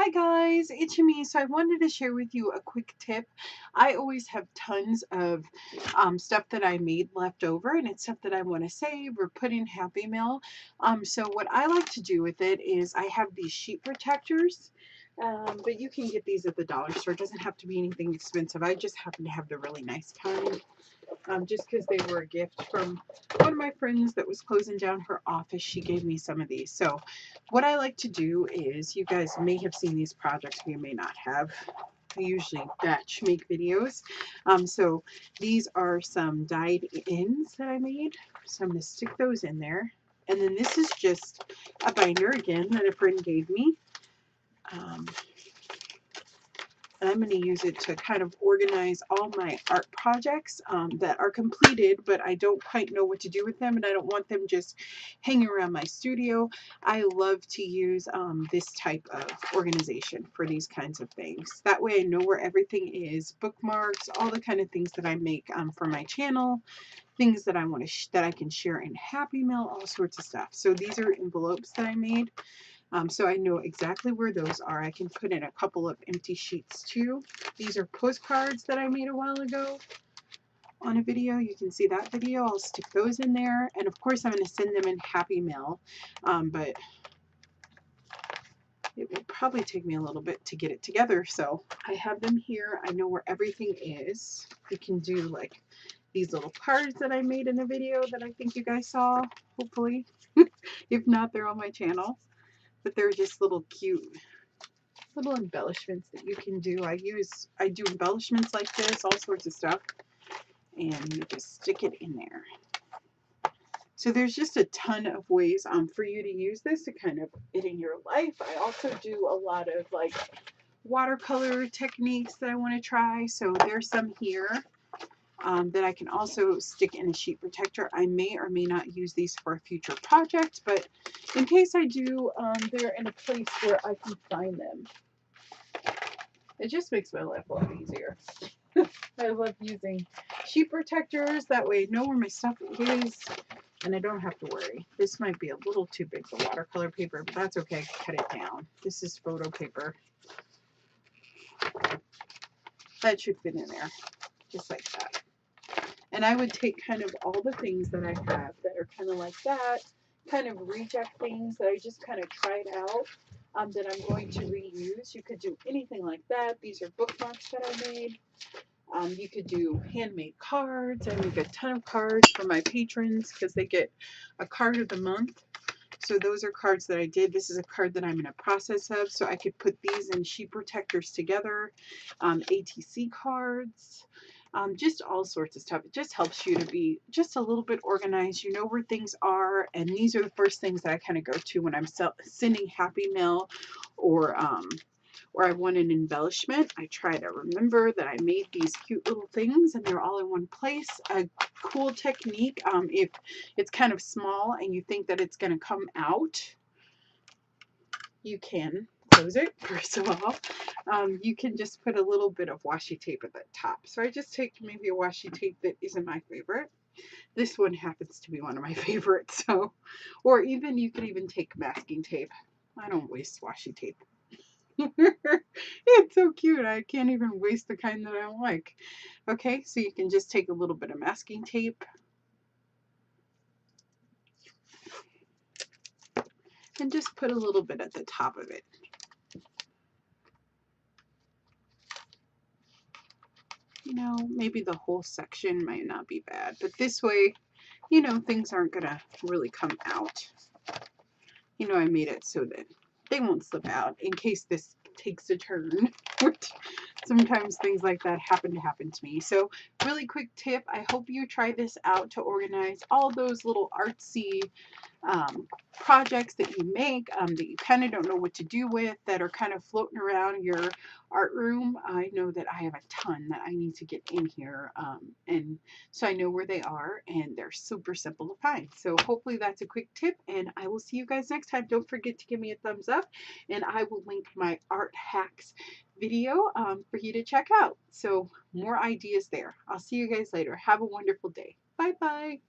Hi guys, it's me. So I wanted to share with you a quick tip. I always have tons of stuff that I made left over, and it's stuff that I want to save or put in Happy Mail. So what I like to do with it is I have these sheet protectors, but you can get these at the dollar store. It doesn't have to be anything expensive. I just happen to have the really nice kind. Just because they were a gift from one of my friends that was closing down her office. She gave me some of these. So what I like to do is, you guys may have seen these projects, you may not have. I usually batch make videos. So these are some dyed ends that I made. So I'm going to stick those in there. And then this is just a binder again that a friend gave me. And I'm going to use it to kind of organize all my art projects that are completed, but I don't quite know what to do with them, and I don't want them just hanging around my studio. I love to use this type of organization for these kinds of things. That way I know where everything is, bookmarks, all the kind of things that I make for my channel, things that I want to that I can share in Happy Mail, all sorts of stuff. So these are envelopes that I made. So I know exactly where those are. I can put in a couple of empty sheets too. These are postcards that I made a while ago on a video. You can see that video. I'll stick those in there. And of course, I'm going to send them in Happy Mail. But it will probably take me a little bit to get it together. So I have them here. I know where everything is. You can do like these little cards that I made in the video that I think you guys saw, hopefully. If not, they're on my channel. But they're just little cute little embellishments that you can do. I do embellishments like this, all sorts of stuff, and you just stick it in there. So there's just a ton of ways for you to use this to kind of it in your life. I also do a lot of like watercolor techniques that I want to try. So there's some here. That I can also stick in a sheet protector. I may or may not use these for a future project, but in case I do, they're in a place where I can find them. It just makes my life a lot easier. I love using sheet protectors. That way I know where my stuff is and I don't have to worry. This might be a little too big for watercolor paper, but that's okay. I can cut it down. This is photo paper. That should fit in there, just like that. And I would take kind of all the things that I have that are kind of like that, kind of reject things that I just kind of tried out that I'm going to reuse. You could do anything like that. These are bookmarks that I made. You could do handmade cards. I make a ton of cards for my patrons because they get a card of the month. So those are cards that I did. This is a card that I'm in a process of. So I could put these in sheet protectors together. ATC cards. Just all sorts of stuff. It just helps you to be just a little bit organized. You know where things are, and these are the first things that I kind of go to when I'm sending Happy Mail or I want an embellishment. I try to remember that I made these cute little things and they're all in one place. A cool technique, if it's kind of small and you think that it's going to come out, you can close it first of all. You can just put a little bit of washi tape at the top. So I just take maybe a washi tape that isn't my favorite. This one happens to be one of my favorites. So, or even you could even take masking tape. I don't waste washi tape. It's so cute. I can't even waste the kind that I don't like. Okay, so you can just take a little bit of masking tape and just put a little bit at the top of it. You know, maybe the whole section might not be bad, but this way, you know, things aren't gonna really come out. You know, I made it so that they won't slip out in case this takes a turn. Sometimes things like that happen to me. So really quick tip, I hope you try this out to organize all those little artsy projects that you make that you kind of don't know what to do with, that are kind of floating around your art room. I know that I have a ton that I need to get in here, and so I know where they are, and they're super simple to find. So hopefully that's a quick tip, and I will see you guys next time. Don't forget to give me a thumbs up, and I will link my art hacks video for you to check out. So more ideas there. I'll see you guys later. Have a wonderful day. Bye bye.